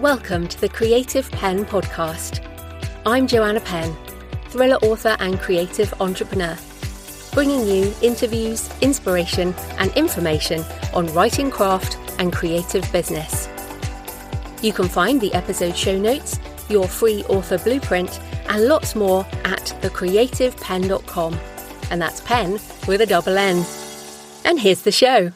Welcome to the Creative Penn podcast. I'm Joanna Penn, thriller author and creative entrepreneur, bringing you interviews, inspiration and information on writing craft and creative business. You can find the episode show notes, your free author blueprint and lots more at thecreativepenn.com, and that's Penn with a double N. And here's the show.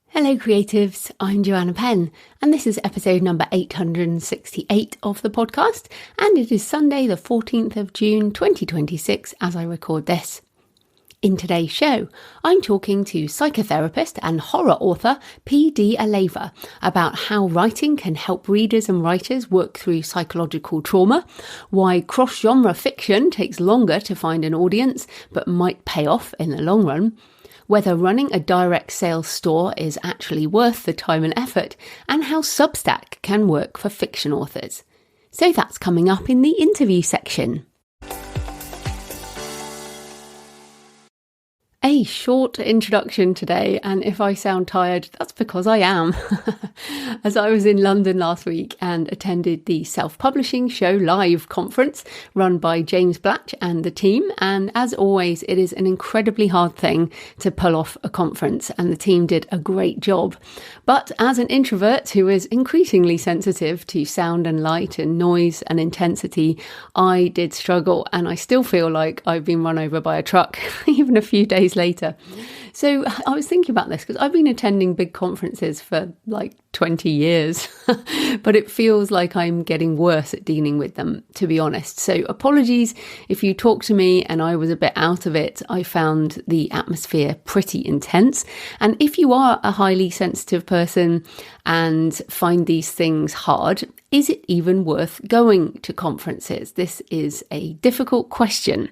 Hello creatives, I'm Joanna Penn and this is episode number 868 of the podcast, and it is Sunday the 14th of June 2026 as I record this. In today's show, I'm talking to psychotherapist and horror author P.D. Alleva about how writing can help readers and writers work through psychological trauma, why cross-genre fiction takes longer to find an audience but might pay off in the long run, whether running a direct sales store is actually worth the time and effort, and how SubStack can work for fiction authors. So that's coming up in the interview section. A short introduction today, and if I sound tired, that's because I am. As I was in London last week and attended the Self-Publishing Show Live conference run by James Blatch and the team, and as always, it is an incredibly hard thing to pull off a conference, and the team did a great job. But as an introvert who is increasingly sensitive to sound and light and noise and intensity, I did struggle, and I still feel like I've been run over by a truck, even a few days later. So I was thinking about this because I've been attending big conferences for like 20 years, but it feels like I'm getting worse at dealing with them, to be honest. So apologies if you talk to me and I was a bit out of it. I found the atmosphere pretty intense. And if you are a highly sensitive person and find these things hard, is it even worth going to conferences? This is a difficult question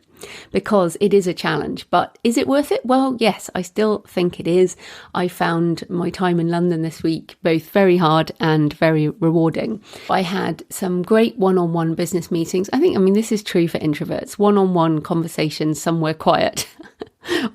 because it is a challenge, but is it worth it? Well, yes, I still think it is. I found my time in London this week both very hard and very rewarding. I had some great one-on-one business meetings. I mean, this is true for introverts. One-on-one conversations somewhere quiet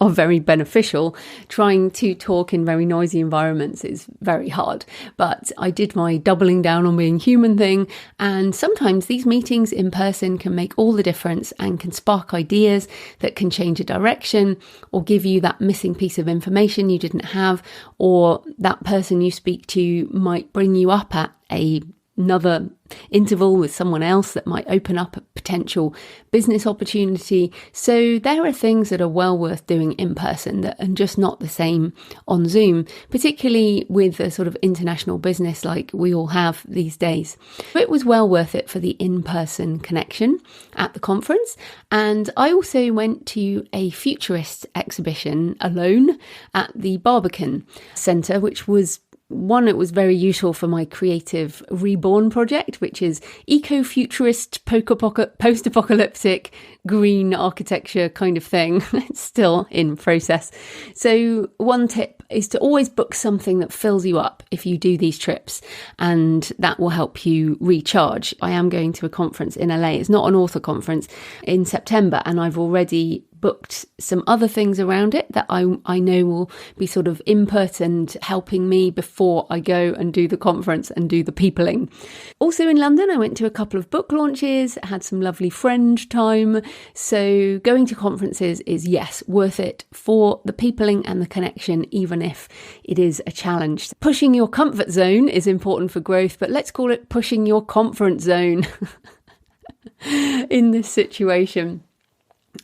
are very beneficial. Trying to talk in very noisy environments is very hard, but I did my doubling down on being human thing, and sometimes these meetings in person can make all the difference and can spark ideas that can change a direction or give you that missing piece of information you didn't have, or that person you speak to might bring you up at another interval with someone else that might open up a potential business opportunity. So there are things that are well worth doing in person that are just not the same on Zoom, particularly with a sort of international business like we all have these days. It was well worth it for the in-person connection at the conference. And I also went to a futurist exhibition alone at the Barbican Centre, which was it was very useful for my creative reborn project, which is eco-futurist, post-apocalyptic, green architecture kind of thing. It's still in process. So one tip is to always book something that fills you up if you do these trips, and that will help you recharge. I am going to a conference in LA. It's not an author conference in September, and I've already booked some other things around it that I know will be sort of input and helping me before I go and do the conference and do the peopling. Also in London, I went to a couple of book launches, had some lovely friend time. So going to conferences is, yes, worth it for the peopling and the connection, even if it is a challenge. Pushing your comfort zone is important for growth, but let's call it pushing your conference zone in this situation.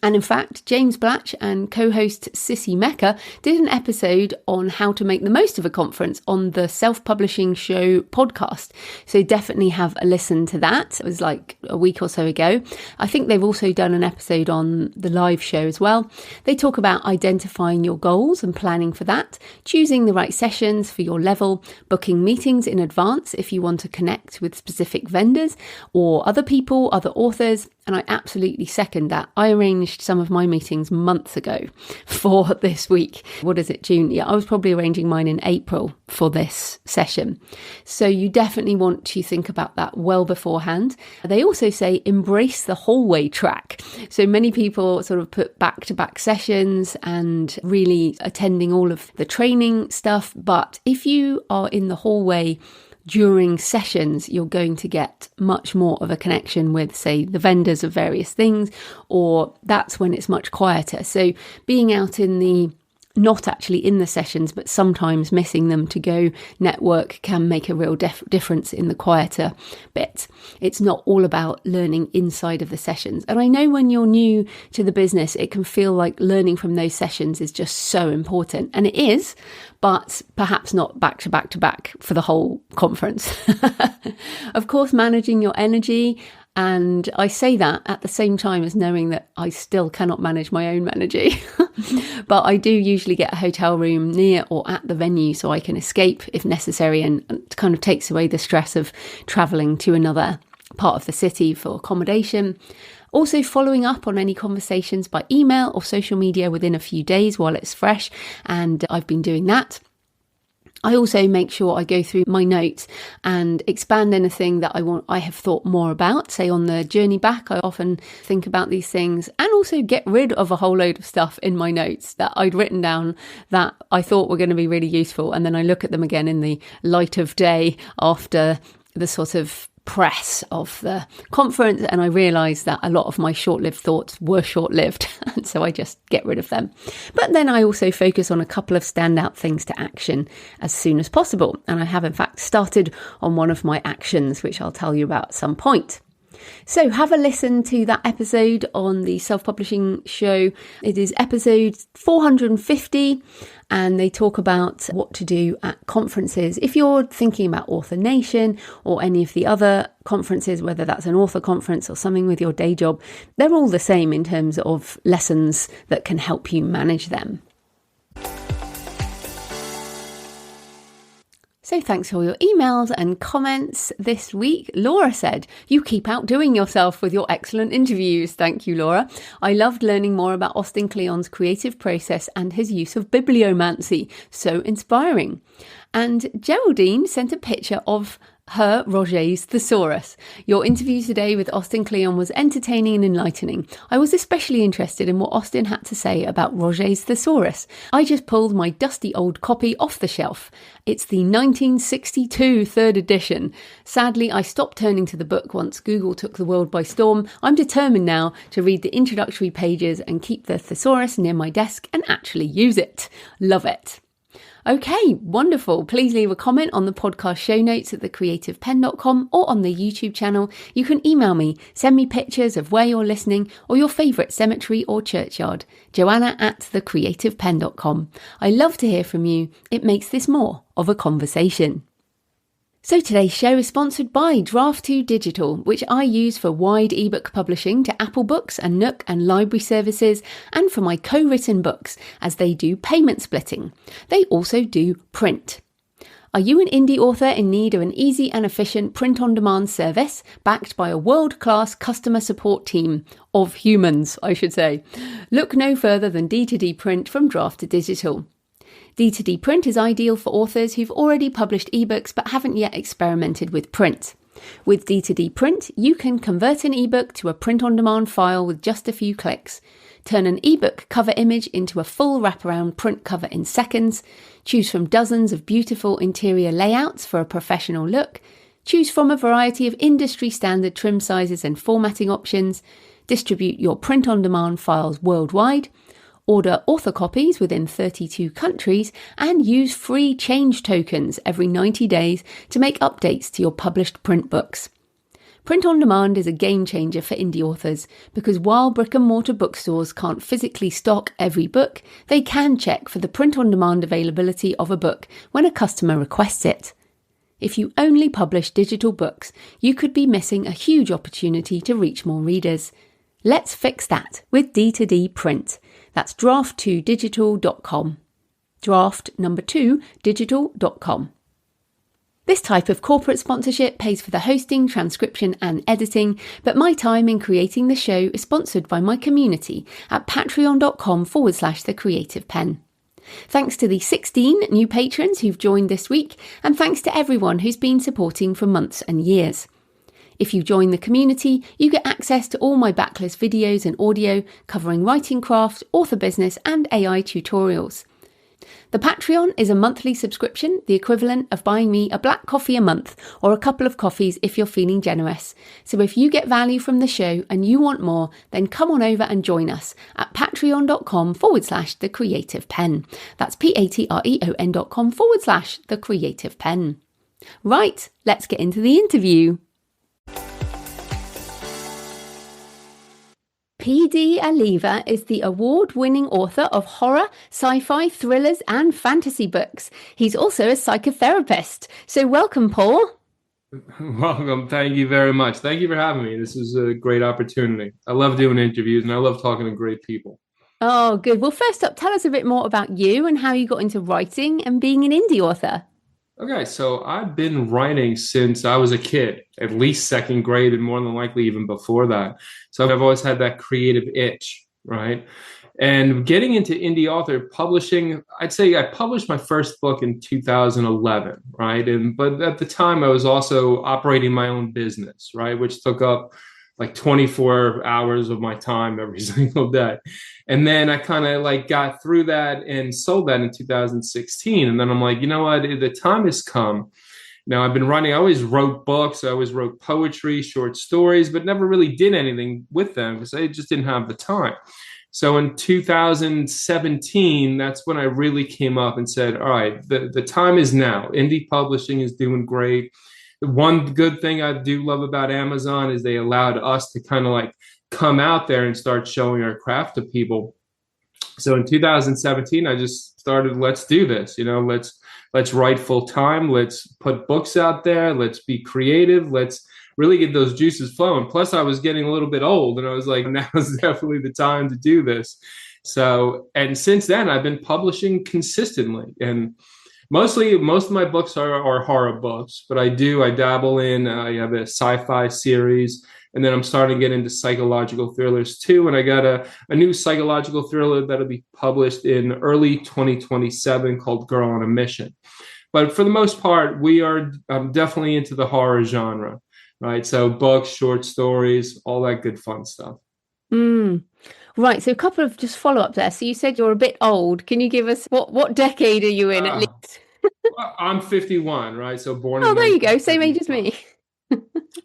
And in fact, James Blatch and co-host Sissy Mecca did an episode on how to make the most of a conference on the Self-Publishing Show podcast. So definitely have a listen to that. It was like a week or so ago. I think they've also done an episode on the live show as well. They talk about identifying your goals and planning for that, choosing the right sessions for your level, booking meetings in advance if you want to connect with specific vendors or other people, other authors. And I absolutely second that. I arranged some of my meetings months ago for this week. What is it, June? Yeah, I was probably arranging mine in April for this session. So you definitely want to think about that well beforehand. They also say embrace the hallway track. So many people sort of put back-to-back sessions and really attending all of the training stuff. But if you are in the hallway during sessions, you're going to get much more of a connection with, say, the vendors of various things, or that's when it's much quieter. So being out not actually in the sessions, but sometimes missing them to go network can make a real difference in the quieter bit. It's not all about learning inside of the sessions. And I know when you're new to the business, it can feel like learning from those sessions is just so important. And it is, but perhaps not back to back to back for the whole conference. Of course, managing your energy. And I say that at the same time as knowing that I still cannot manage my own energy. But I do usually get a hotel room near or at the venue so I can escape if necessary, and it kind of takes away the stress of travelling to another part of the city for accommodation. Also following up on any conversations by email or social media within a few days while it's fresh, and I've been doing that. I also make sure I go through my notes and expand anything that I have thought more about. Say on the journey back, I often think about these things, and also get rid of a whole load of stuff in my notes that I'd written down that I thought were going to be really useful. And then I look at them again in the light of day after the sort of press of the conference, and I realised that a lot of my short-lived thoughts were short-lived, and so I just get rid of them. But then I also focus on a couple of standout things to action as soon as possible, and I have in fact started on one of my actions, which I'll tell you about at some point. So have a listen to that episode on the self-publishing show. It is episode 450, and they talk about what to do at conferences. If you're thinking about Author Nation or any of the other conferences, whether that's an author conference or something with your day job, they're all the same in terms of lessons that can help you manage them. So thanks for your emails and comments this week. Laura said, "You keep outdoing yourself with your excellent interviews." Thank you, Laura. "I loved learning more about Austin Kleon's creative process and his use of bibliomancy. So inspiring." And Geraldine sent a picture of her Roget's Thesaurus. "Your interview today with Austin Kleon was entertaining and enlightening. I was especially interested in what Austin had to say about Roget's Thesaurus. I just pulled my dusty old copy off the shelf. It's the 1962 third edition. Sadly, I stopped turning to the book once Google took the world by storm. I'm determined now to read the introductory pages and keep the thesaurus near my desk and actually use it. Love it." Okay, wonderful. Please leave a comment on the podcast show notes at thecreativepenn.com or on the YouTube channel. You can email me, send me pictures of where you're listening or your favourite cemetery or churchyard. Joanna@thecreativepenn.com. I love to hear from you. It makes this more of a conversation. So today's show is sponsored by Draft2 Digital, which I use for wide ebook publishing to Apple Books and Nook and library services, and for my co-written books, as they do payment splitting. They also do print. Are you an indie author in need of an easy and efficient print-on-demand service backed by a world-class customer support team of humans, I should say? Look no further than D2D Print from Draft2 Digital. D2D Print is ideal for authors who've already published ebooks but haven't yet experimented with print. With D2D Print, you can convert an ebook to a print-on-demand file with just a few clicks, turn an ebook cover image into a full wraparound print cover in seconds, choose from dozens of beautiful interior layouts for a professional look, choose from a variety of industry-standard trim sizes and formatting options, distribute your print-on-demand files worldwide, order author copies within 32 countries, and use free change tokens every 90 days to make updates to your published print books. Print on demand is a game changer for indie authors because while brick and mortar bookstores can't physically stock every book, they can check for the print on demand availability of a book when a customer requests it. If you only publish digital books, you could be missing a huge opportunity to reach more readers. Let's fix that with D2D Print. That's draft2digital.com. Draft number 2 digital.com. This type of corporate sponsorship pays for the hosting, transcription and editing, but my time in creating the show is sponsored by my community at patreon.com/thecreativepenn. Thanks to the 16 new patrons who've joined this week, and thanks to everyone who's been supporting for months and years. If you join the community, you get access to all my backlist videos and audio covering writing craft, author business and AI tutorials. The Patreon is a monthly subscription, the equivalent of buying me a black coffee a month or a couple of coffees if you're feeling generous. So if you get value from the show and you want more, then come on over and join us at patreon.com/The Creative Penn. That's patreon.com/The Creative Penn. Right, let's get into the interview. PD Alleva is the award-winning author of horror, sci-fi, thrillers, and fantasy books. He's also a psychotherapist. So welcome, Paul. Welcome. Thank you very much. Thank you for having me. This is a great opportunity. I love doing interviews and I love talking to great people. Oh, good. Well, first up, tell us a bit more about you and how you got into writing and being an indie author. Okay, so I've been writing since I was a kid, at least second grade, and more than likely even before that. So I've always had that creative itch, right? And getting into indie author publishing, I'd say I published my first book in 2011, right? But at the time I was also operating my own business, right? Which took up like 24 hours of my time every single day. And then I kind of like got through that and sold that in 2016. And then I'm like, you know what? The time has come. Now I've been writing, I always wrote books. I always wrote poetry, short stories, but never really did anything with them because I just didn't have the time. So in 2017, that's when I really came up and said, all right, the time is now. Indie publishing is doing great. The one good thing I do love about Amazon is they allowed us to kind of like come out there and start showing our craft to people. So in 2017, I just started, let's do this, let's write full time. Let's put books out there. Let's be creative. Let's really get those juices flowing. Plus I was getting a little bit old and I was like, now is definitely the time to do this. So, and since then I've been publishing consistently, and most of my books are horror books, but I dabble in, I have a sci-fi series. And then I'm starting to get into psychological thrillers too. And I got a new psychological thriller that'll be published in early 2027 called Girl on a Mission. But for the most part, I'm definitely into the horror genre, right? So books, short stories, all that good fun stuff. Right. So a couple of just follow-up there. So you said you're a bit old. Can you give us what decade are you in at least? I'm 51, right? So born in there you go. 1975. Same age as me.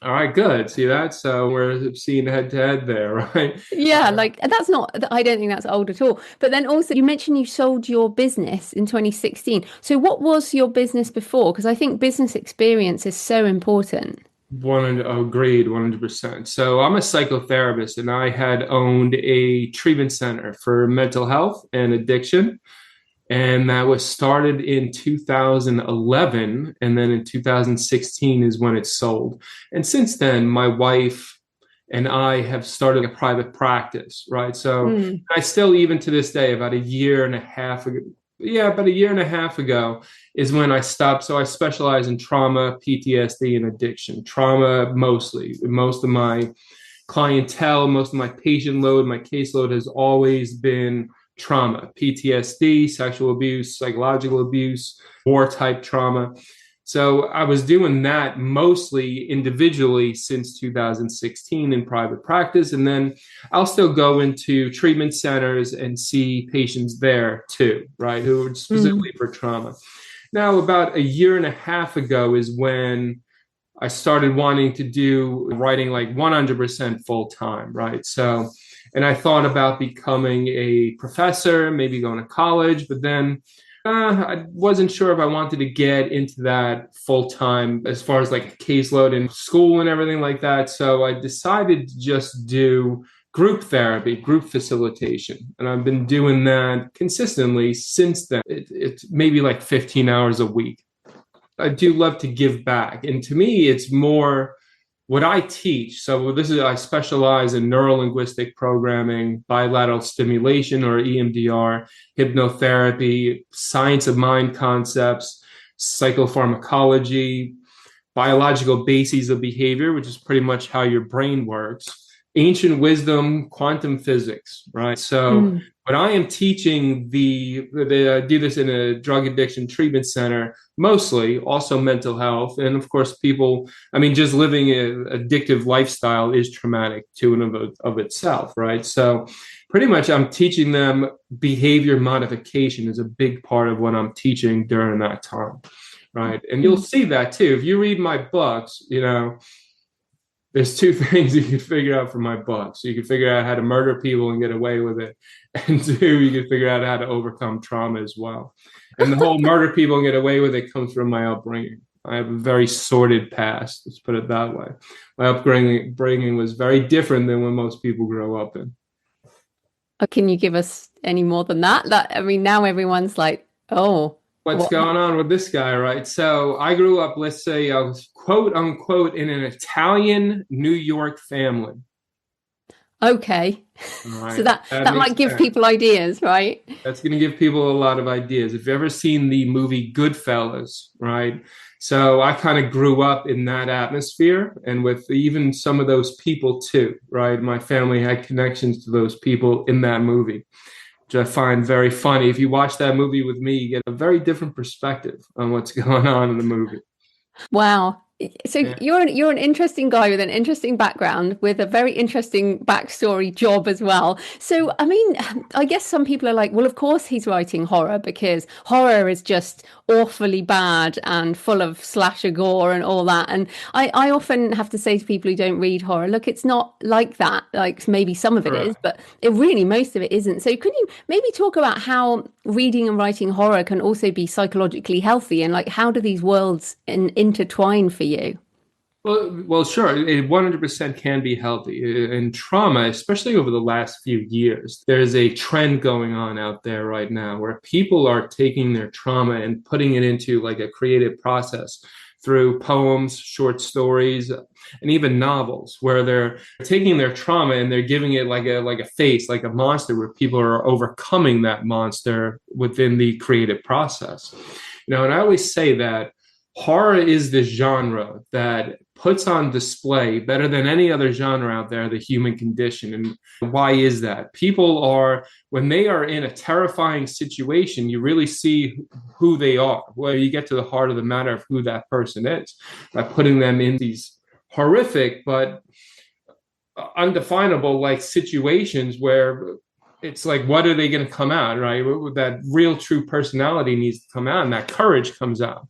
All right, good. See that? So we're seeing head to head there, right? Yeah, like that's not, I don't think that's old at all. But then also you mentioned you sold your business in 2016. So what was your business before? Because I think business experience is so important. Agreed, 100%. So I'm a psychotherapist and I had owned a treatment center for mental health and addiction. And that was started in 2011. And then in 2016 is when it sold. And since then, my wife and I have started a private practice, right? So I still, even to this day, about a year and a half ago is when I stopped. So I specialize in trauma, PTSD, and addiction. Trauma mostly. Most of my clientele, most of my patient load, my caseload has always been trauma, PTSD, sexual abuse, psychological abuse, war type trauma. So I was doing that mostly individually since 2016 in private practice. And then I'll still go into treatment centers and see patients there too, right? Who are specifically for trauma. Now, about a year and a half ago is when I started wanting to do writing like 100% full time, right? So, and I thought about becoming a professor, maybe going to college, but then I wasn't sure if I wanted to get into that full time as far as like a caseload in school and everything like that. So I decided to just do group therapy, group facilitation. And I've been doing that consistently since then. It's maybe like 15 hours a week. I do love to give back. And to me, it's more what I teach. So I specialize in neuro-linguistic programming, bilateral stimulation or EMDR, hypnotherapy, science of mind concepts, psychopharmacology, biological bases of behavior, which is pretty much how your brain works, ancient wisdom, quantum physics, right? So when I am teaching I do this in a drug addiction treatment center, mostly, also mental health. And of course, people, I mean, just living an addictive lifestyle is traumatic to and of itself, right? So pretty much I'm teaching them behavior modification is a big part of what I'm teaching during that time, right? And you'll see that too. If you read my books, there's two things you can figure out from my books. You can figure out how to murder people and get away with it. And two, you can figure out how to overcome trauma as well. And the whole murder people and get away with it comes from my upbringing. I have a very sordid past, let's put it that way. My upbringing was very different than what most people grow up in. Can you give us any more than that? I mean, now everyone's like, oh, what's going on with this guy, right? So I grew up, let's say, I was quote unquote in an Italian New York family. Okay. Right. So that might give people ideas, right? That's going to give people a lot of ideas. If you've ever seen the movie Goodfellas, right? So I kind of grew up in that atmosphere and with even some of those people too, right? My family had connections to those people in that movie, which I find very funny. If you watch that movie with me, you get a very different perspective on what's going on in the movie. Wow. So you're an interesting guy with an interesting background, with a very interesting backstory job as well. So, I mean, I guess some people are like, well, of course he's writing horror because horror is just awfully bad and full of slasher gore and all that. And I often have to say to people who don't read horror, look, it's not like that. Like maybe some of it is, but most of it isn't. So could you maybe talk about how reading and writing horror can also be psychologically healthy, and like how do these worlds intertwine for you? Well, sure. It 100% can be healthy. And trauma, especially over the last few years, there's a trend going on out there right now where people are taking their trauma and putting it into like a creative process through poems, short stories, and even novels, where they're taking their trauma and they're giving it like a face, like a monster, where people are overcoming that monster within the creative process. And I always say that horror is the genre that puts on display better than any other genre out there the human condition. And why is that? People are, when they are in a terrifying situation, you really see who they are. Well, you get to the heart of the matter of who that person is by putting them in these horrific but undefinable like situations where it's like, what are they going to come out, right? That real true personality needs to come out and that courage comes out.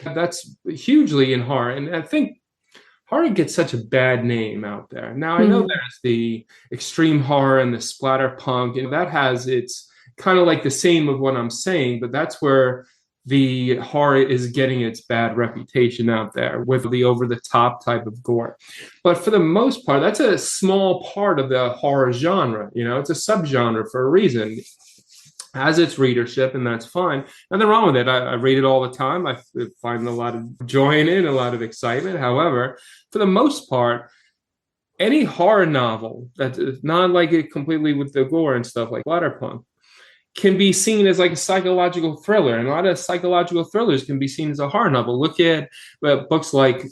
That's hugely in horror. And I think horror gets such a bad name out there. Now, I know there's the extreme horror and the splatter punk, and that has its kind of like the same of what I'm saying, but that's where the horror is getting its bad reputation out there with the over-the-top type of gore. But for the most part, that's a small part of the horror genre. It's a subgenre for a reason. Has its readership, and that's fine. Nothing wrong with it. I read it all the time. I find a lot of joy in it, a lot of excitement. However, for the most part, any horror novel that's not like it completely with the gore and stuff like Splatterpunk can be seen as like a psychological thriller. And a lot of psychological thrillers can be seen as a horror novel. Look at books like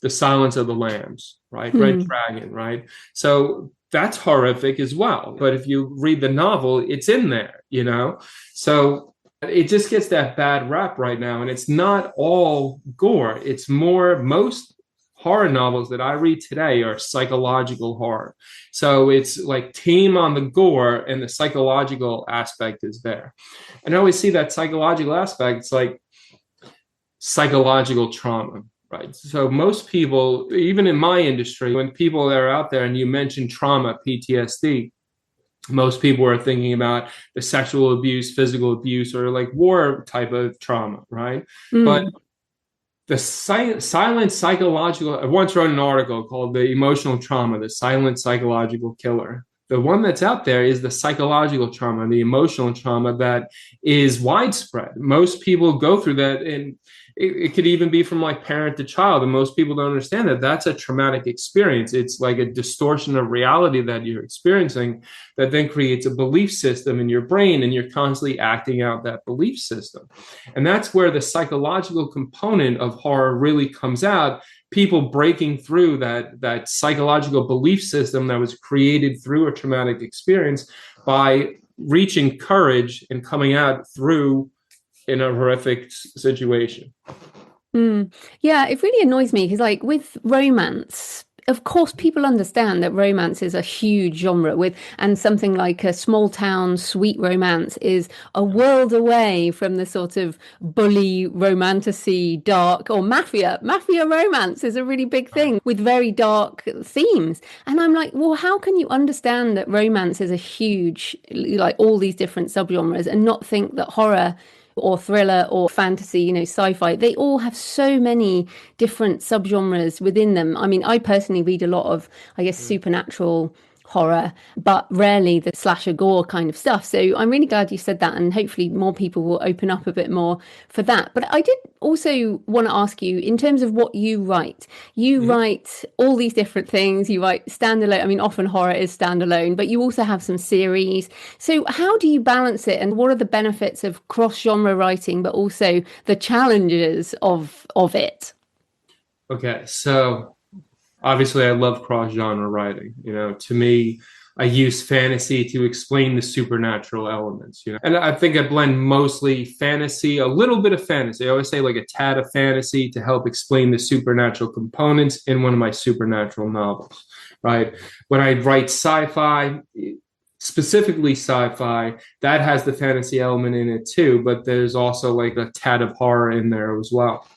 The Silence of the Lambs, right? Red Dragon, right? So that's horrific as well. But if you read the novel, it's in there, So it just gets that bad rap right now. And it's not all gore. It's most horror novels that I read today are psychological horror. So it's like tame on the gore and the psychological aspect is there. And I always see that psychological aspect. It's like psychological trauma. Right. So most people, even in my industry, when people are out there and you mention trauma, PTSD, most people are thinking about the sexual abuse, physical abuse, or like war type of trauma, right? But the silent psychological, I once wrote an article called The Emotional Trauma, the Silent Psychological Killer. The one that's out there is the psychological trauma, the emotional trauma that is widespread. Most people go through that, and it could even be from like parent to child. And most people don't understand that that's a traumatic experience. It's like a distortion of reality that you're experiencing that then creates a belief system in your brain, and you're constantly acting out that belief system. And that's where the psychological component of horror really comes out. People breaking through that psychological belief system that was created through a traumatic experience by reaching courage and coming out through in a horrific situation. Yeah, it really annoys me because, like, with romance, of course, people understand that romance is a huge genre and something like a small town sweet romance is a world away from the sort of bully, romantasy, dark or mafia. Mafia romance is a really big thing with very dark themes. And I'm like, well, how can you understand that romance is a huge, like all these different subgenres and not think that horror or thriller or fantasy, sci-fi, they all have so many different subgenres within them. I mean, I personally read a lot of, I guess, supernatural horror, but rarely the slasher gore kind of stuff. So I'm really glad you said that, and hopefully more people will open up a bit more for that. But I did also want to ask you, in terms of what you write, write all these different things. You write standalone. I mean, often horror is standalone, but you also have some series. So how do you balance it, and what are the benefits of cross-genre writing, but also the challenges of it? Okay, so obviously I love cross-genre writing. To me, I use fantasy to explain the supernatural elements, and I think I blend mostly fantasy, a little bit of fantasy. I always say like a tad of fantasy to help explain the supernatural components in one of my supernatural novels, right? When I write sci-fi, specifically sci-fi, that has the fantasy element in it too, but there's also like a tad of horror in there as well.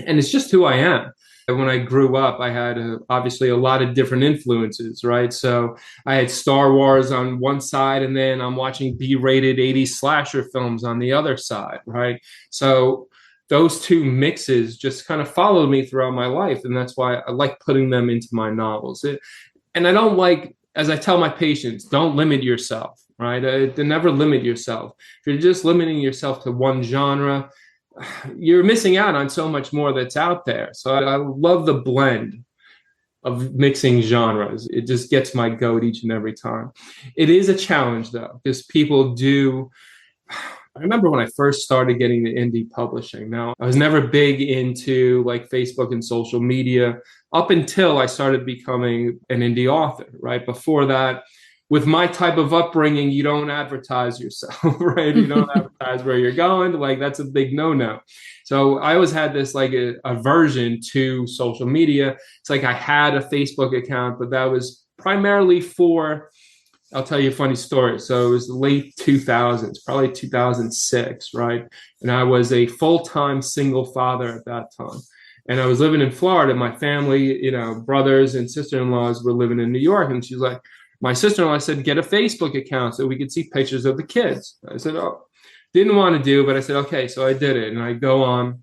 And it's just who I am. When I grew up, I had obviously a lot of different influences, right? So I had Star Wars on one side, and then I'm watching B-rated 80s slasher films on the other side, right? So those two mixes just kind of followed me throughout my life, and that's why I like putting them into my novels. And I don't like, as I tell my patients, don't limit yourself, right? Never limit yourself. If you're just limiting yourself to one genre, you're missing out on so much more that's out there. So I love the blend of mixing genres. It just gets my goat each and every time. It is a challenge though, because people do. I remember when I first started getting the indie publishing. Now, I was never big into like Facebook and social media up until I started becoming an indie author, right? Before that, with my type of upbringing, you don't advertise yourself, right? You don't advertise where you're going. Like, that's a big no-no. So I always had this like aversion to social media. It's like I had a Facebook account, but that was primarily for, I'll tell you a funny story. So it was the late 2000s, probably 2006, right? And I was a full-time single father at that time. And I was living in Florida. My family, brothers and sister-in-laws were living in New York. And she's like, my sister-in-law said, get a Facebook account so we could see pictures of the kids. I said, oh, didn't want to do, but I said, okay. So I did it. And I go on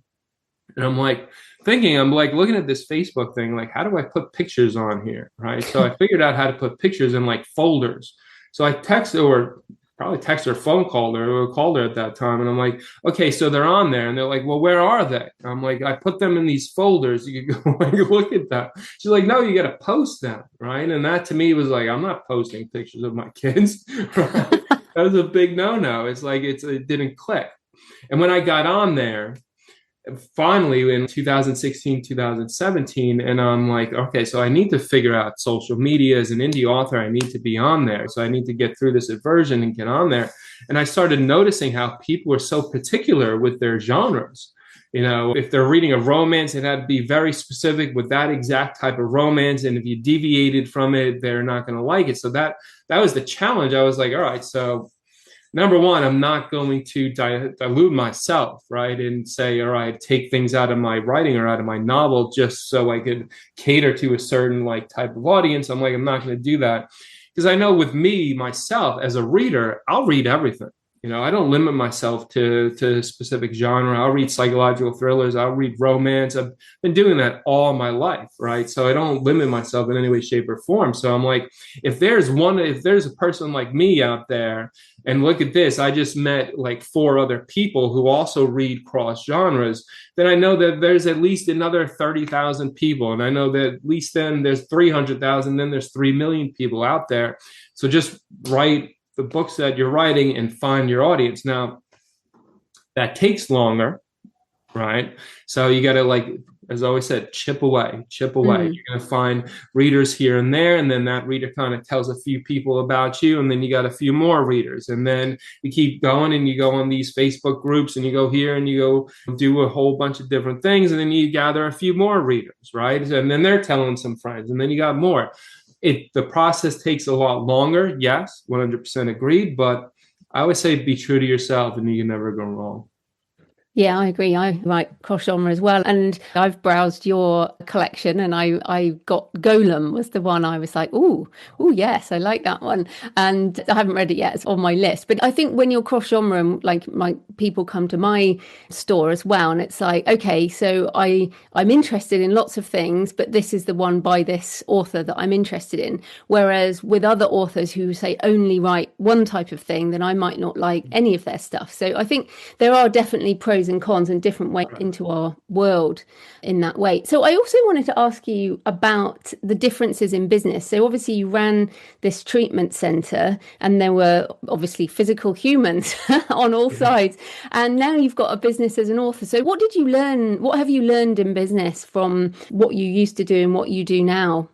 and I'm like looking at this Facebook thing, like, how do I put pictures on here? Right. So I figured out how to put pictures in like folders. So I texted, or probably texted or phone called her, or called her at that time. And I'm like, okay, so they're on there. And they're like, well, where are they? I'm like, I put them in these folders. You could go like, look at that. She's like, no, you got to post them. Right. And that to me was like, I'm not posting pictures of my kids. Right? That was a big no-no. It's like, it didn't click. And when I got on there, finally in 2016, 2017, and I'm like, okay, so I need to figure out social media. As an indie author, I need to be on there. So I need to get through this aversion and get on there. And I started noticing how people are so particular with their genres. If they're reading a romance, it had to be very specific with that exact type of romance. And if you deviated from it, they're not going to like it. So that was the challenge. I was like, all right, so number one, I'm not going to dilute myself, right? And say, all right, take things out of my writing or out of my novel just so I could cater to a certain like type of audience. I'm like, I'm not going to do that. Because I know with me, myself, as a reader, I'll read everything. I don't limit myself to a specific genre. I'll read psychological thrillers. I'll read romance. I've been doing that all my life, right? So I don't limit myself in any way, shape, or form. So I'm like, if there's a person like me out there, and look at this, I just met like 4 other people who also read cross genres, then I know that there's at least another 30,000 people. And I know that at least then there's 300,000, then there's 3 million people out there. So just write the books that you're writing and find your audience. Now, that takes longer, right? So you got to like as I always said, chip away, chip away. Mm. You're going to find readers here and there, and then that reader kind of tells a few people about you, and then you got a few more readers, and then you keep going, and you go on these Facebook groups, and you go here, and you go do a whole bunch of different things, and then you gather a few more readers, right? And then they're telling some friends, and then you got more. The process takes a lot longer, yes, 100% agreed, but I would say be true to yourself, and you can never go wrong. Yeah, I agree. I write cross genre as well. And I've browsed your collection and I got Golem was the one I was like, oh, yes, I like that one. And I haven't read it yet. It's on my list. But I think when you're cross genre, like my people come to my store as well. And it's like, okay, so I'm interested in lots of things, but this is the one by this author that I'm interested in. Whereas with other authors who say only write one type of thing, then I might not like any of their stuff. So I think there are definitely pros and cons and different ways into our world in that way. So I also wanted to ask you about the differences in business. So obviously you ran this treatment center and there were obviously physical humans on all sides. And now you've got a business as an author. So what did you learn? What have you learned in business from what you used to do and what you do now?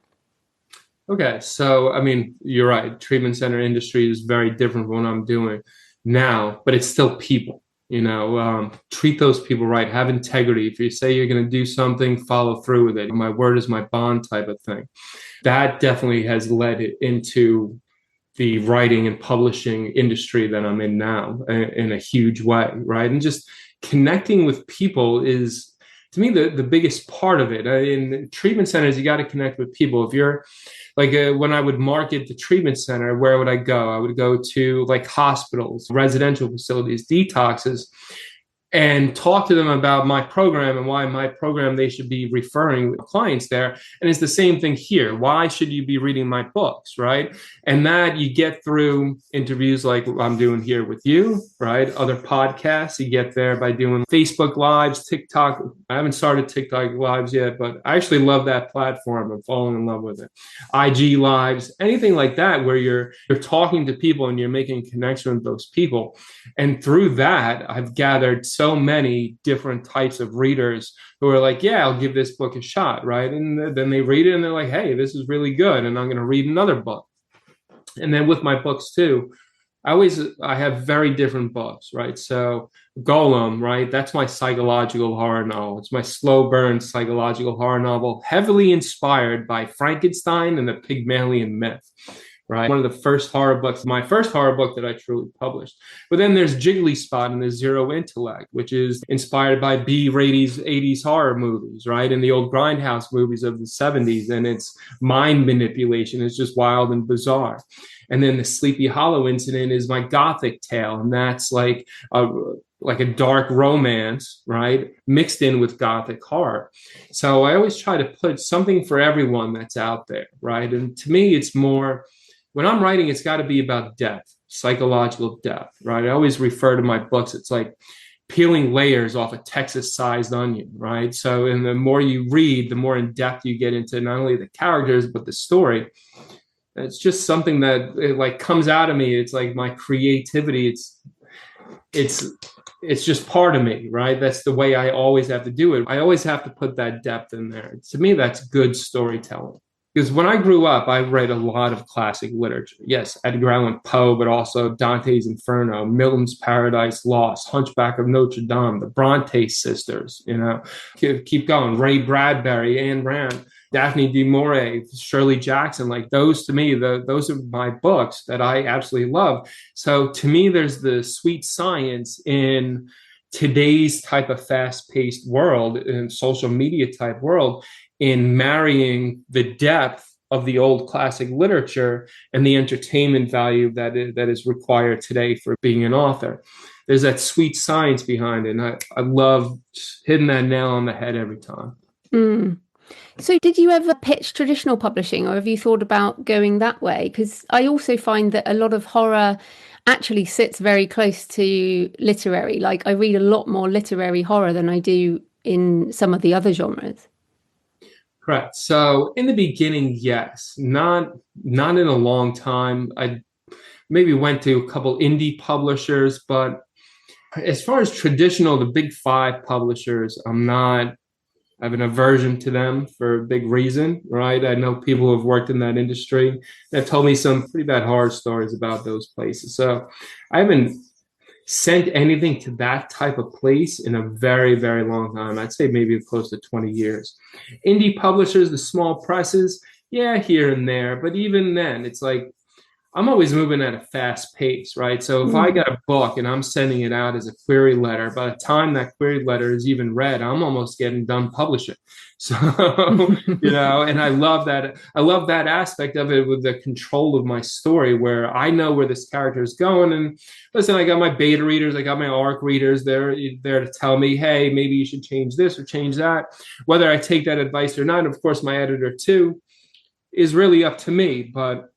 Okay, so I mean, you're right. Treatment center industry is very different from what I'm doing now, but it's still people. Treat those people right. Have integrity. If you say you're going to do something, follow through with it. My word is my bond type of thing. That definitely has led it into the writing and publishing industry that I'm in now in a huge way, right? And just connecting with people is, to me, the biggest part of it. In treatment centers, you got to connect with people. If you're like when I would market the treatment center, where would I go? I would go to like hospitals, residential facilities, detoxes, and talk to them about my program and why my program they should be referring clients there. And it's the same thing here. Why should you be reading my books, right? And that you get through interviews like I'm doing here with you, right? Other podcasts, you get there by doing Facebook Lives, TikTok. I haven't started TikTok Lives yet, but I actually love that platform. I'm falling in love with it. IG Lives, anything like that, where you're talking to people and you're making a connection with those people. And through that, I've gathered so many different types of readers who are like, yeah, I'll give this book a shot, right? And then they read it and they're like, hey, this is really good. And I'm going to read another book. And then with my books too, I have very different books, right? So Golem, right? That's my psychological horror novel. It's my slow burn psychological horror novel, heavily inspired by Frankenstein and the Pygmalion myth. Right. One of the first horror books, my first horror book that I truly published. But then there's Jiggly Spot and there's Zero Intellect, which is inspired by B-rated 80s horror movies, right? And the old Grindhouse movies of the 70s. And it's mind manipulation. It's just wild and bizarre. And then the Sleepy Hollow incident is my gothic tale. And that's like a dark romance, right? Mixed in with gothic horror. So I always try to put something for everyone that's out there, right? And to me, it's more, when I'm writing, it's got to be about depth, psychological depth, right? I always refer to my books. It's like peeling layers off a Texas-sized onion, right? So, and the more you read, the more in depth you get into not only the characters, but the story. It's just something that it like comes out of me. It's like my creativity. It's just part of me, right? That's the way I always have to do it. I always have to put that depth in there. To me, that's good storytelling. Because when I grew up, I read a lot of classic literature. Yes, Edgar Allan Poe, but also Dante's Inferno, Milton's Paradise Lost, Hunchback of Notre Dame, the Bronte sisters, keep going. Ray Bradbury, Ayn Rand, Daphne du Maurier, Shirley Jackson, like those to me, those are my books that I absolutely love. So to me, there's the sweet science in today's type of fast-paced world and social media type world, in marrying the depth of the old classic literature and the entertainment value that is required today for being an author. There's that sweet science behind it. And I love hitting that nail on the head every time. Mm. So did you ever pitch traditional publishing, or have you thought about going that way? Because I also find that a lot of horror actually sits very close to literary. Like I read a lot more literary horror than I do in some of the other genres. Correct. So in the beginning, yes, not in a long time. I maybe went to a couple indie publishers, but as far as traditional, the big five publishers, I'm not I have an aversion to them for a big reason, right? I know people who have worked in that industry that have told me some pretty bad horror stories about those places. So I haven't sent anything to that type of place in a very, very long time. I'd say maybe close to 20 years. Indie publishers, the small presses, yeah, here and there. But even then, it's like I'm always moving at a fast pace, right? So if I got a book and I'm sending it out as a query letter, by the time that query letter is even read, I'm almost getting done publishing. So, and I love that. I love that aspect of it with the control of my story where I know where this character is going. And listen, I got my beta readers, I got my ARC readers there to tell me, hey, maybe you should change this or change that. Whether I take that advice or not, and of course, my editor too, is really up to me. But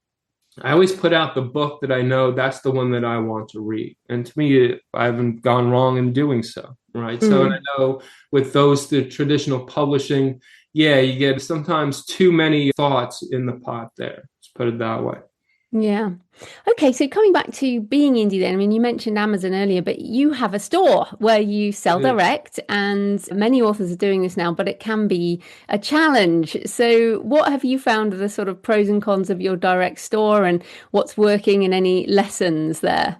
I always put out the book that I know that's the one that I want to read. And to me, I haven't gone wrong in doing so, right? So, and I know with the traditional publishing, yeah, you get sometimes too many thoughts in the pot there. Let's put it that way. Yeah. Okay, so coming back to being indie then, I mean, you mentioned Amazon earlier, but you have a store where you sell direct, and many authors are doing this now, but it can be a challenge. So what have you found are the sort of pros and cons of your direct store, and what's working, and any lessons there?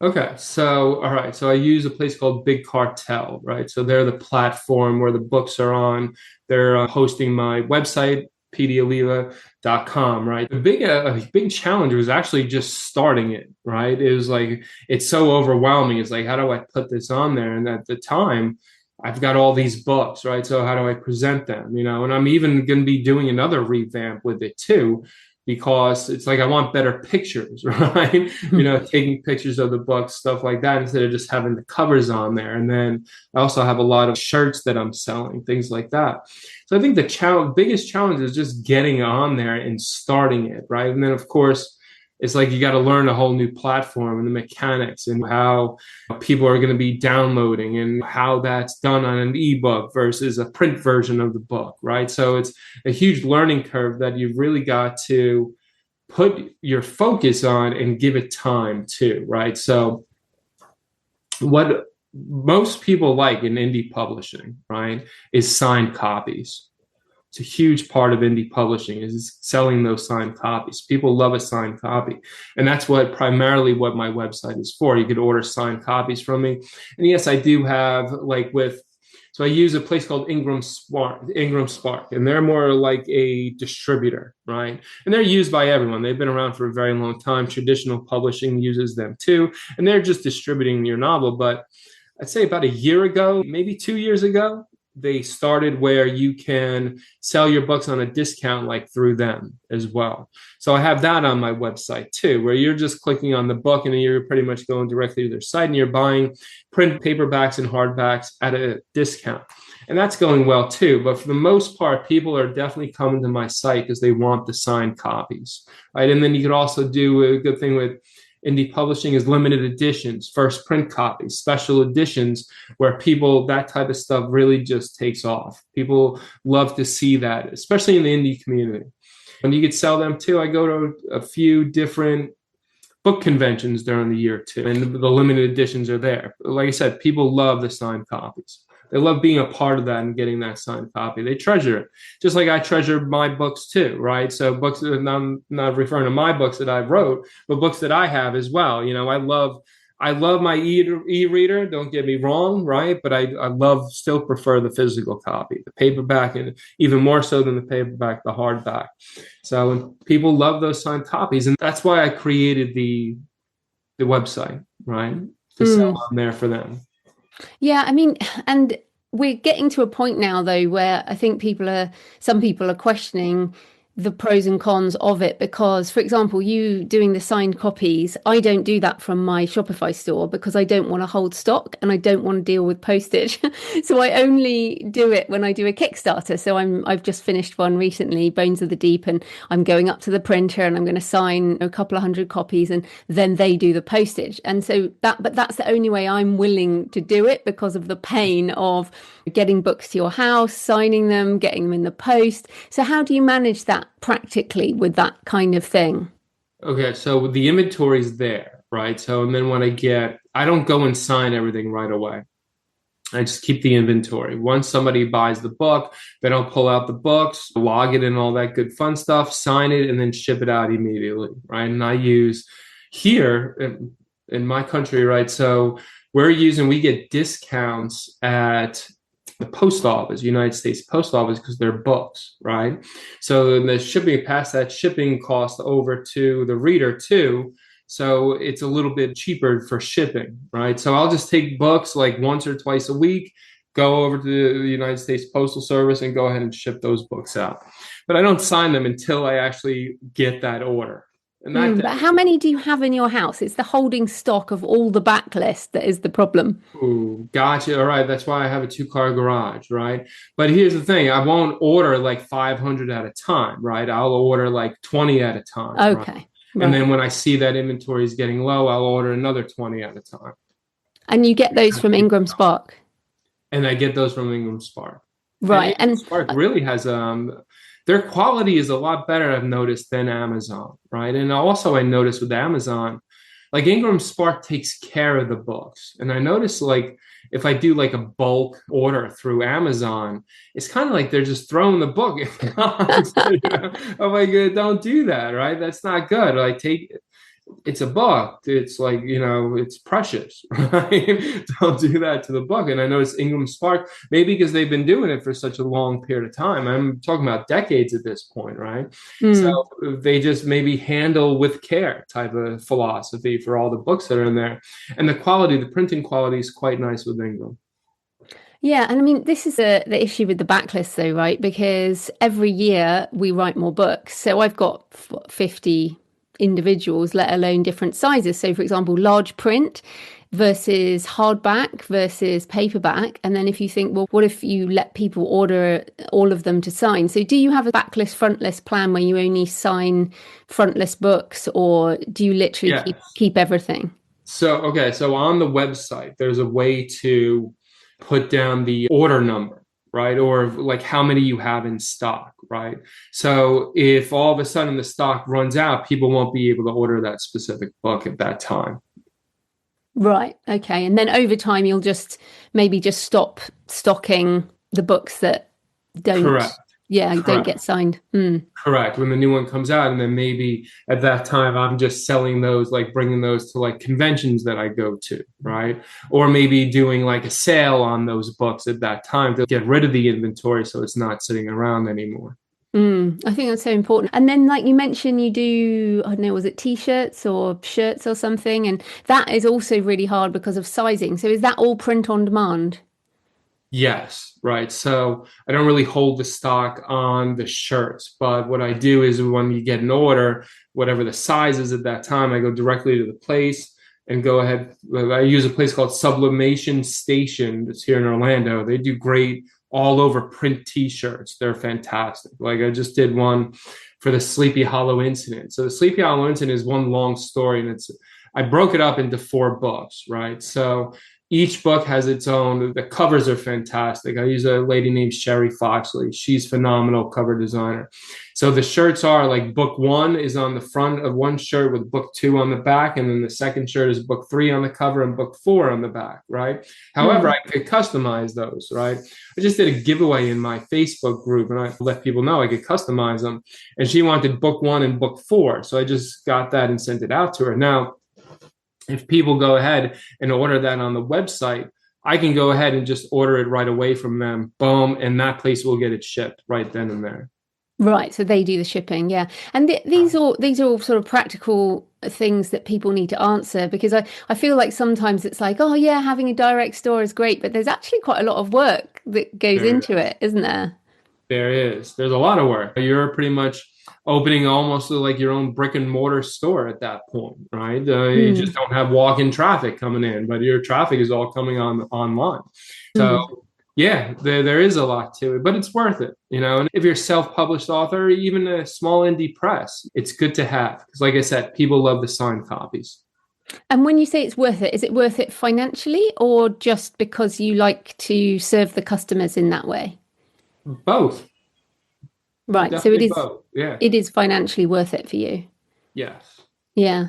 Okay, so all right, so I use a place called Big Cartel, right? So they're the platform where the books are on. They're hosting my website, Alleva.com, right? A big challenge was actually just starting it, right? It was like, it's so overwhelming. It's like, how do I put this on there? And at the time, I've got all these books, right? So how do I present them? And I'm even going to be doing another revamp with it too, because it's like I want better pictures, right? Taking pictures of the books, stuff like that, instead of just having the covers on there. And then I also have a lot of shirts that I'm selling, things like that. So I think the biggest challenge is just getting on there and starting it, right? And then of course, it's like you got to learn a whole new platform and the mechanics and how people are going to be downloading and how that's done on an ebook versus a print version of the book, right? So it's a huge learning curve that you've really got to put your focus on and give it time to, right? So what most people like in indie publishing, right, is signed copies. It's a huge part of indie publishing is selling those signed copies. People love a signed copy. And that's primarily what my website is for. You could order signed copies from me. And yes, I do have so I use a place called Ingram Spark, and they're more like a distributor, right? And they're used by everyone. They've been around for a very long time. Traditional publishing uses them too. And they're just distributing your novel. But I'd say about a year ago, maybe 2 years ago, they started where you can sell your books on a discount through them as well. So I have that on my website too, where you're just clicking on the book and you're pretty much going directly to their site and you're buying print paperbacks and hardbacks at a discount. And that's going well too. But for the most part, people are definitely coming to my site because they want the signed copies, right? And then you could also do a good thing with indie publishing is limited editions, first print copies, special editions, where that type of stuff really just takes off. People love to see that, especially in the indie community. And you could sell them too. I go to a few different book conventions during the year too, and the limited editions are there. Like I said, people love the signed copies. They love being a part of that and getting that signed copy. They treasure it, just like I treasure my books too, right? So books, and I'm not referring to my books that I wrote, but books that I have as well. I love my e-reader, don't get me wrong, right? But I still prefer the physical copy, the paperback, and even more so than the paperback, the hardback. So people love those signed copies. And that's why I created the website, right? To sell on there for them. Yeah, I mean, and we're getting to a point now, though, where I think some people are questioning the pros and cons of it because, for example, you doing the signed copies, I don't do that from my Shopify store because I don't want to hold stock and I don't want to deal with postage. So I only do it when I do a Kickstarter. So I've just finished one recently, Bones of the Deep, and I'm going up to the printer and I'm going to sign a couple of 100 copies and then they do the postage. And so but that's the only way I'm willing to do it because of the pain of getting books to your house, signing them, getting them in the post. So how do you manage that practically with that kind of thing? Okay, so the inventory is there, right? So, and then when I don't go and sign everything right away. I just keep the inventory. Once somebody buys the book, then I'll pull out the books, log it and all that good fun stuff, sign it, and then ship it out immediately, right? And I use here in my country, right? So we get discounts at the post office, United States Post Office, because they're books, right? So the shipping, pass that shipping cost over to the reader too. So it's a little bit cheaper for shipping, right? So I'll just take books like once or twice a week, go over to the United States Postal Service and go ahead and ship those books out. But I don't sign them until I actually get that order. And that But how many do you have in your house? It's the holding stock of all the backlist that is the problem. Ooh, gotcha. All right. That's why I have a two-car garage, right? But here's the thing. I won't order like 500 at a time, right? I'll order like 20 at a time, right? Okay. And Right. then when I see that inventory is getting low, I'll order another 20 at a time. And you get those from Ingram Spark. And I get those from Ingram Spark. And Right. Ingram Spark really has their quality is a lot better, I've noticed, than Amazon, right? And also I noticed with Amazon, like Ingram Spark takes care of the books. And I noticed like if I do like a bulk order through Amazon, it's kind of like they're just throwing the book. I'm like, don't do that, right? That's not good. Like it's a book. It's like, it's precious, right? Don't do that to the book. And I know it's Ingram Spark, maybe because they've been doing it for such a long period of time. I'm talking about decades at this point, right? So they just maybe handle with care type of philosophy for all the books that are in there. And the printing quality is quite nice with Ingram. Yeah, and I mean, this is the issue with the backlist, though, right? Because every year we write more books. So I've got 50 individuals, let alone different sizes. So, for example, large print versus hardback versus paperback. And then if you think, well, what if you let people order all of them to sign? So do you have a backlist, frontlist plan where you only sign frontlist books, or do you literally Yes. keep everything? So, okay. So on the website, there's a way to put down the order number, right? Or like how many you have in stock, right? So if all of a sudden the stock runs out, people won't be able to order that specific book at that time. Right. Okay. And then over time, you'll maybe just stop stocking the books that Correct. don't Correct. get signed. Correct. When the new one comes out, and then maybe at that time I'm just selling those, like bringing those to like conventions that I go to, right? Or maybe doing like a sale on those books at that time to get rid of the inventory so it's not sitting around anymore. I think that's so important. And then, like you mentioned, you do, I don't know, was it t-shirts or shirts or something? And that is also really hard because of sizing. So is that all print on demand? Yes, right. So I don't really hold the stock on the shirts, but what I do is when you get an order, whatever the size is at that time, I go directly to the place and go ahead. I use a place called Sublimation Station that's here in Orlando. They do great all over print t-shirts. They're fantastic. Like I just did one for the Sleepy Hollow incident. So the Sleepy Hollow incident is one long story, and I broke it up into 4 books, right? So each book has its own. The covers are fantastic. I use a lady named Sherry Foxley. She's phenomenal cover designer. So the shirts are like book 1 is on the front of one shirt with book 2 on the back, and then the second shirt is book 3 on the cover and book 4 on the back, right? However, I could customize those, right? I just did a giveaway in my Facebook group, and I let people know I could customize them. And she wanted book 1 and book 4, so I just got that and sent it out to her. Now, if people go ahead and order that on the website, I can go ahead and just order it right away from them. Boom. And that place will get it shipped right then and there. Right, so they do the shipping, yeah. And these are all sort of practical things that people need to answer, because I feel like sometimes it's like, oh yeah, having a direct store is great, but there's actually quite a lot of work that goes There, into it, isn't there? there is. There's a lot of work. You're pretty much opening almost like your own brick and mortar store at that point, right? You just don't have walk-in traffic coming in, but your traffic is all coming on online. So yeah, there is a lot to it, but it's worth it, And if you're a self-published author, or even a small indie press, it's good to have. Because like I said, people love the signed copies. And when you say it's worth it, is it worth it financially, or just because you like to serve the customers in that way? Both. Right. So Definitely both. Yeah. it is financially worth it for you. Yes. Yeah.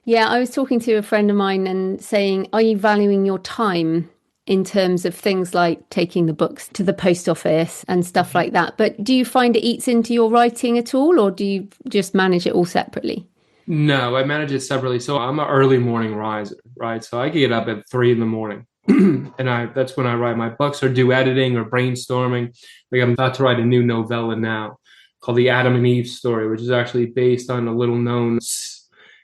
Yeah. I was talking to a friend of mine and saying, are you valuing your time? in terms of things like taking the books to the post office and stuff like that. But do you find it eats into your writing at all, or do you just manage it all separately? No, I manage it separately. So I'm an early morning riser, right? So I get up at 3 in the morning. And that's when I write my books or do editing or brainstorming. Like I'm about to write a new novella now called The Adam and Eve Story, which is actually based on a little known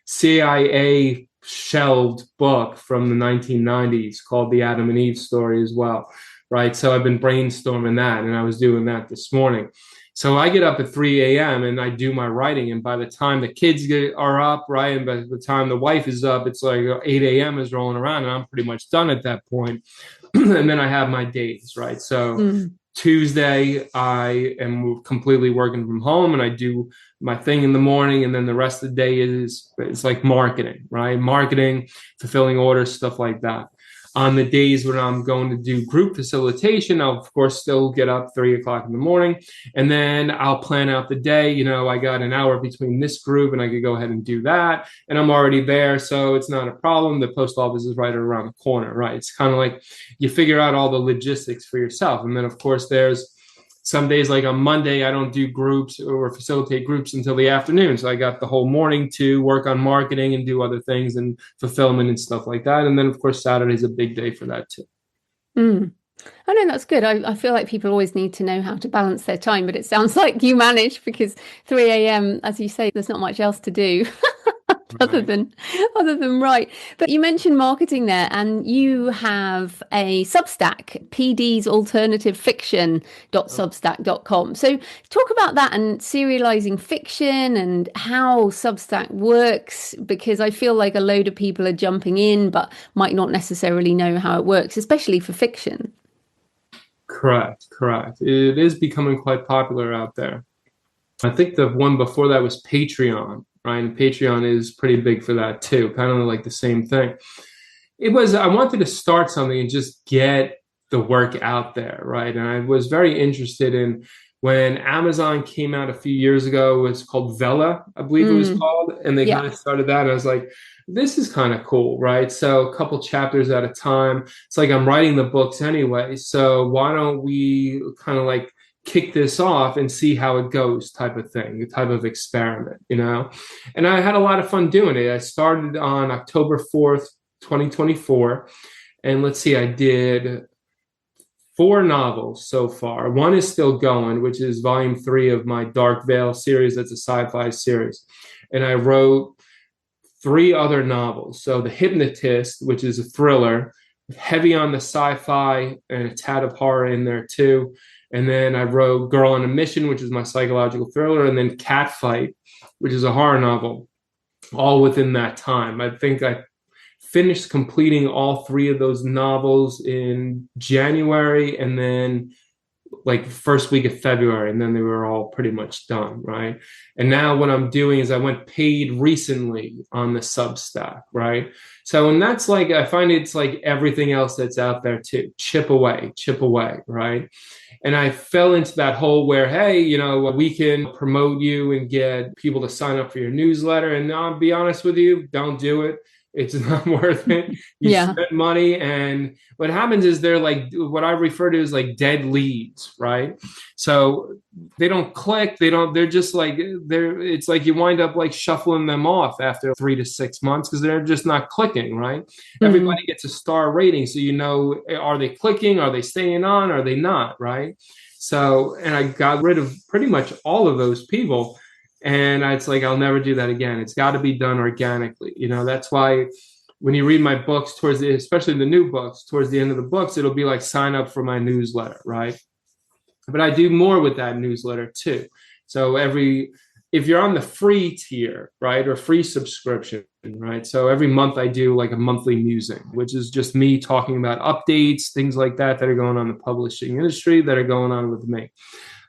CIA shelved book from the 1990s called The Adam and Eve Story as well, right? So I've been brainstorming that, and I was doing that this morning. So I get up at 3 a.m. and I do my writing. And by the time the kids are up, right, and by the time the wife is up, it's like 8 a.m. is rolling around, and I'm pretty much done at that point. And then I have my days, right? So Tuesday, I am completely working from home, and I do my thing in the morning. And then the rest of the day it's like marketing, right? Marketing, fulfilling orders, stuff like that. On the days when I'm going to do group facilitation, I'll, of course, still get up 3 o'clock in the morning, and then I'll plan out the day. You know, I got an hour between this group and I could go ahead and do that. And I'm already there, so it's not a problem. The post office is right around the corner, right? It's kind of like you figure out all the logistics for yourself. And then, of course, there's some days like on Monday, I don't do groups or facilitate groups until the afternoon. So I got the whole morning to work on marketing and do other things and fulfillment and stuff like that. And then, of course, Saturday is a big day for that too. I know that's good. I feel like people always need to know how to balance their time, but it sounds like you manage because 3 a.m., as you say, there's not much else to do. Other than write. But you mentioned marketing there, and you have a Substack, PD's Alternative Fiction.substack.com. So talk about that and serializing fiction and how Substack works, because I feel like a load of people are jumping in but might not necessarily know how it works, especially for fiction. Correct. It is becoming quite popular out there. I think the one before that was Patreon. Right, and Patreon is pretty big for that too, kind of like the same thing. I wanted to start something and just get the work out there, right? And I was very interested in when Amazon came out a few years ago. It was called Vella, I believe it was called, and they kind of started that. And I was like, this is kind of cool, right? So a couple chapters at a time. It's like I'm writing the books anyway, so why don't we kind of like kick this off and see how it goes type of thing, type of experiment, you know? And I had a lot of fun doing it. I started on October 4th, 2024. And let's see, I did 4 novels so far. One is still going, which is volume 3 of my Dark Veil series. That's a sci-fi series. And I wrote 3 other novels. So The Hypnotist, which is a thriller, heavy on the sci-fi and a tad of horror in there too. And then I wrote Girl on a Mission, which is my psychological thriller, and then Catfight, which is a horror novel, all within that time. I think I finished completing all 3 of those novels in January, and then like first week of February, and then they were all pretty much done, right? And now what I'm doing is I went paid recently on the Substack, right? So, and that's like, I find it's like everything else that's out there too, chip away, right? And I fell into that hole where, hey, you know, we can promote you and get people to sign up for your newsletter. And I'll be honest with you, don't do it. It's not worth it. You spend money, and what happens is they're like what I refer to as like dead leads, right? So they don't click, they're just like it's like you wind up like shuffling them off after 3 to 6 months because they're just not clicking, right? Everybody gets a star rating, so you know, are they clicking, are they staying on, are they not, right? So, and I got rid of pretty much all of those people. And it's like, I'll never do that again. It's got to be done organically. You know, that's why when you read my books especially the new books, towards the end of the books, it'll be like sign up for my newsletter, right? But I do more with that newsletter too. So if you're on the free tier, right, or free subscription, right? So every month I do like a monthly musing, which is just me talking about updates, things like that are going on in the publishing industry, that are going on with me.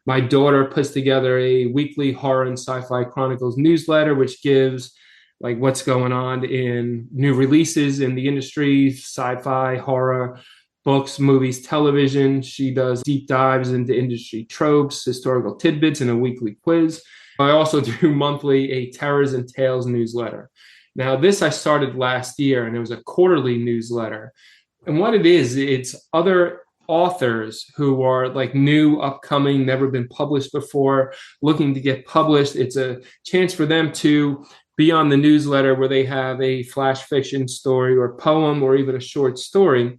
My daughter puts together a weekly horror and sci-fi chronicles newsletter, which gives like what's going on in new releases in the industry, sci-fi, horror, books, movies, television. She does deep dives into industry tropes, historical tidbits, and a weekly quiz. I also do monthly a Terrors and Tales newsletter. Now, this I started last year, and it was a quarterly newsletter And what it is, it's other authors who are like new, upcoming, never been published before, looking to get published. It's a chance for them to be on the newsletter where they have a flash fiction story or poem or even a short story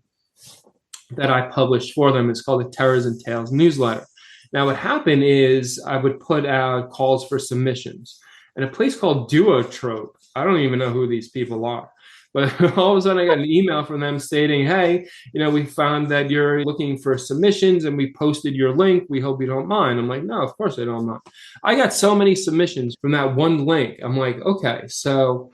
that I published for them. It's called the Terrors and Tales newsletter. Now, what happened is I would put out calls for submissions. And a place called Duotrope, I don't even know who these people are. But all of a sudden, I got an email from them stating, hey, we found that you're looking for submissions and we posted your link. We hope you don't mind. I'm like, no, of course I don't mind. I got so many submissions from that one link. I'm like, okay, so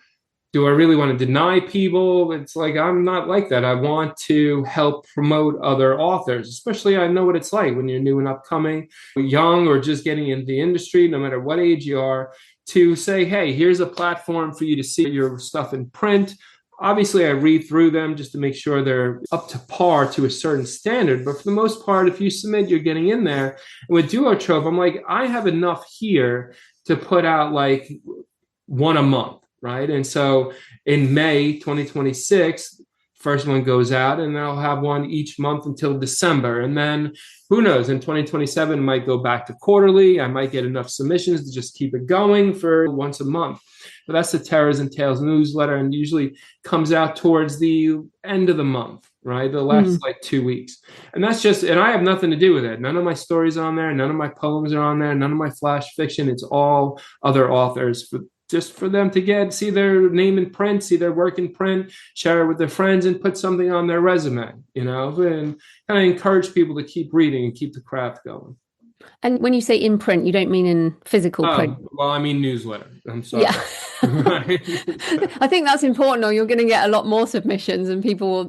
do I really want to deny people? It's like, I'm not like that. I want to help promote other authors, especially I know what it's like when you're new and upcoming, young, or just getting into the industry, no matter what age you are, to say, hey, here's a platform for you to see your stuff in print. Obviously, I read through them just to make sure they're up to par to a certain standard. But for the most part, if you submit, you're getting in there. And with Duotrope, I'm like, I have enough here to put out like one a month, right? And so in May 2026, first one goes out, and I'll have one each month until December. And then who knows, in 2027, it might go back to quarterly. I might get enough submissions to just keep it going for once a month. But that's the Terrors and Tales newsletter, and usually comes out towards the end of the month, right? The last like 2 weeks. And that's just, and I have nothing to do with it. None of my stories are on there. None of my poems are on there. None of my flash fiction. It's all other authors, just for them to see their name in print, see their work in print, share it with their friends, and put something on their resume, and kind of encourage people to keep reading and keep the craft going. And when you say in print, you don't mean in physical print? Well, I mean newsletter. I'm sorry. Yeah. I think that's important, or you're going to get a lot more submissions, and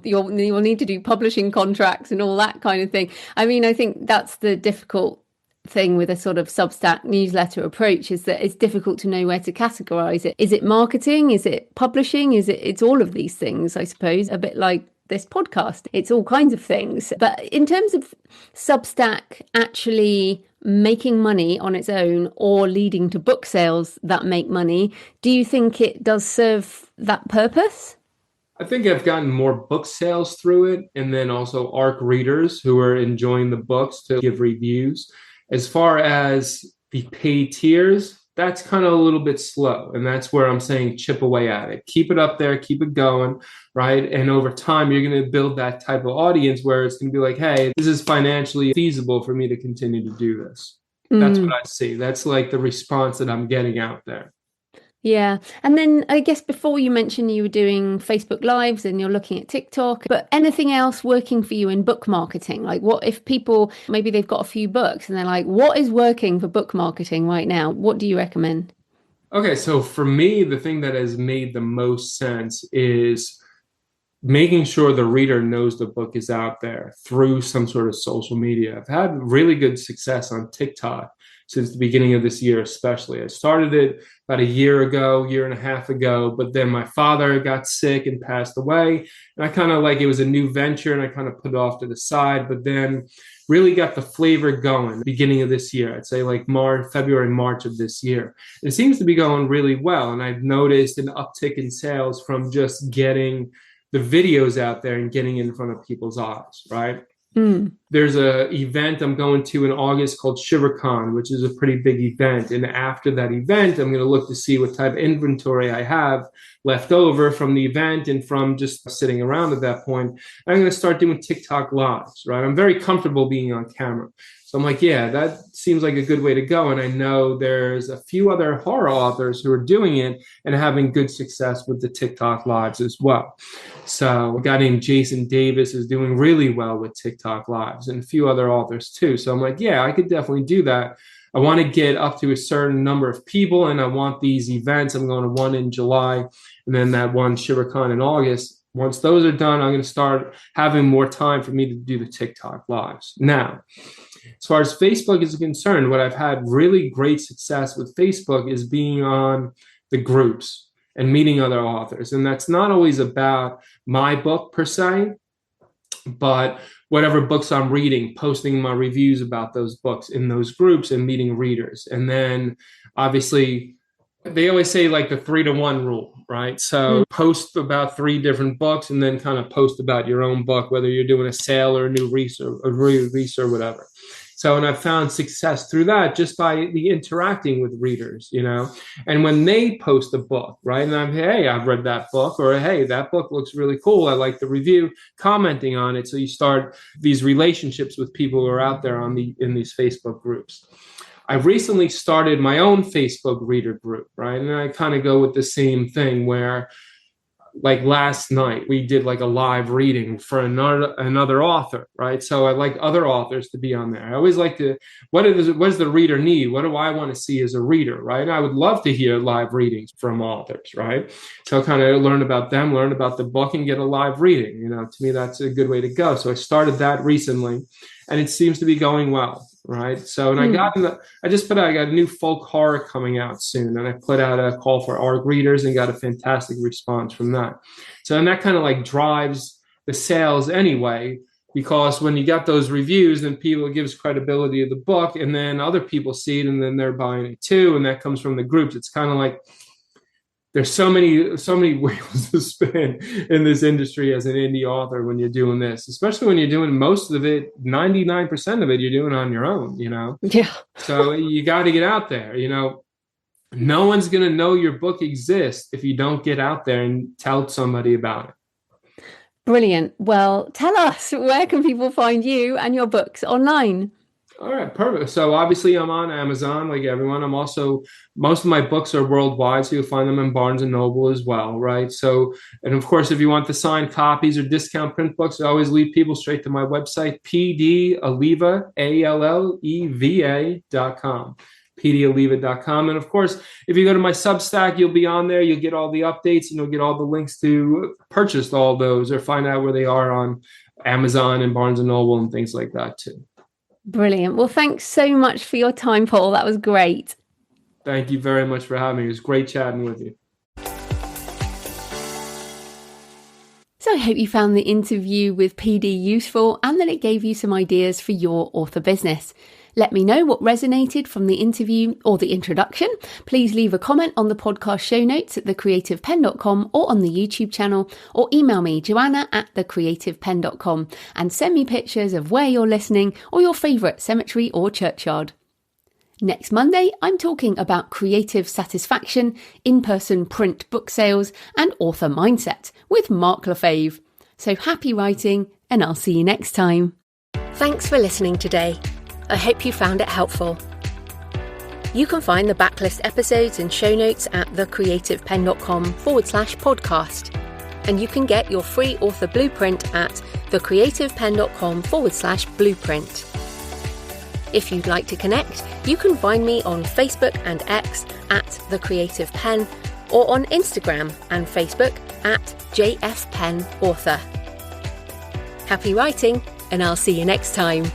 you'll need to do publishing contracts and all that kind of thing. I mean, I think that's the difficult thing with a sort of Substack newsletter approach, is that it's difficult to know where to categorize it. Is it marketing? Is it publishing? It's all of these things, I suppose, a bit like this podcast. It's all kinds of things. But in terms of Substack actually making money on its own or leading to book sales that make money, do you think it does serve that purpose? I think I've gotten more book sales through it, and then also ARC readers who are enjoying the books to give reviews. As far as the paid tiers, that's kind of a little bit slow. And that's where I'm saying chip away at it. Keep it up there, keep it going, right? And over time, you're going to build that type of audience where it's going to be like, hey, this is financially feasible for me to continue to do this. That's what I see. That's like the response that I'm getting out there. Yeah. And then I guess before you mentioned you were doing Facebook Lives and you're looking at TikTok, but anything else working for you in book marketing? Like, what if people, maybe they've got a few books and they're like, what is working for book marketing right now? What do you recommend? Okay, so for me, the thing that has made the most sense is making sure the reader knows the book is out there through some sort of social media. I've had really good success on TikTok since the beginning of this year, especially. I started it about a year and a half ago, but then my father got sick and passed away. And I kind of it was a new venture, and I kind of put it off to the side, but then really got the flavor going beginning of this year. I'd say like February, March of this year. And it seems to be going really well. And I've noticed an uptick in sales from just getting the videos out there and getting in front of people's eyes, right? There's a event I'm going to in August called ShiverCon, which is a pretty big event. And after that event, I'm going to look to see what type of inventory I have left over from the event and from just sitting around at that point. I'm going to start doing TikTok lives, right? I'm very comfortable being on camera. So I'm like, yeah, that seems like a good way to go. And I know there's a few other horror authors who are doing it and having good success with the TikTok lives as well. So a guy named Jason Davis is doing really well with TikTok lives, and a few other authors too. So I'm like, yeah, I could definitely do that. I want to get up to a certain number of people, and I want these events. I'm going to one in July, and then that one ShiverCon in August. Once those are done, I'm going to start having more time for me to do the TikTok lives. Now, as far as Facebook is concerned, what I've had really great success with Facebook is being on the groups and meeting other authors. And that's not always about my book per se, but whatever books I'm reading, posting my reviews about those books in those groups and meeting readers. And then obviously They always say like the 3-to-1 rule, right? So post about 3 different books and then kind of post about your own book, whether you're doing a sale or a new release or whatever. So, and I've found success through that just by the interacting with readers, and when they post a book, right? And hey, I've read that book, or hey, that book looks really cool. I like the review, commenting on it. So you start these relationships with people who are out there in these Facebook groups. I've recently started my own Facebook reader group, right? And I kind of go with the same thing where, like last night, we did like a live reading for another author, right? So I like other authors to be on there. I always like to, what does the reader need? What do I want to see as a reader, right? And I would love to hear live readings from authors, right? So kind of learn about them, learn about the book, and get a live reading. To me, that's a good way to go. So I started that recently, and it seems to be going well. Right. So, and I got a new folk horror coming out soon. And I put out a call for ARG readers and got a fantastic response from that. So, and that kind of like drives the sales anyway, because when you got those reviews, then people, it gives credibility to the book, and then other people see it and then they're buying it too. And that comes from the groups. It's kind of like, there's so many wheels to spin in this industry as an indie author when you're doing this, especially when you're doing most of it, 99% of it, you're doing on your own, Yeah. So you got to get out there, No one's going to know your book exists if you don't get out there and tell somebody about it. Brilliant. Well, tell us, where can people find you and your books online? All right, perfect. So obviously I'm on Amazon like everyone. I'm also, most of my books are worldwide, so you'll find them in Barnes & Noble as well, right? So, and of course, if you want the signed copies or discount print books, I always lead people straight to my website, pdalleva, alleva.com, pdalleva.com. And of course, if you go to my Substack, you'll be on there. You'll get all the updates, and you'll get all the links to purchase all those or find out where they are on Amazon and Barnes & Noble and things like that too. Brilliant. Well, thanks so much for your time, Paul. That was great. Thank you very much for having me. It was great chatting with you. So I hope you found the interview with PD useful and that it gave you some ideas for your author business. Let me know what resonated from the interview or the introduction. Please leave a comment on the podcast show notes at thecreativepenn.com or on the YouTube channel, or email me, joanna@thecreativepenn.com, and send me pictures of where you're listening or your favourite cemetery or churchyard. Next Monday, I'm talking about creative satisfaction, in-person print book sales, and author mindset with Mark Lefebvre. So happy writing, and I'll see you next time. Thanks for listening today. I hope you found it helpful. You can find the backlist episodes and show notes at thecreativepenn.com/podcast. And you can get your free author blueprint at thecreativepenn.com/blueprint. If you'd like to connect, you can find me on Facebook and X at The Creative Penn, or on Instagram and Facebook at JFPennAuthor. Happy writing, and I'll see you next time.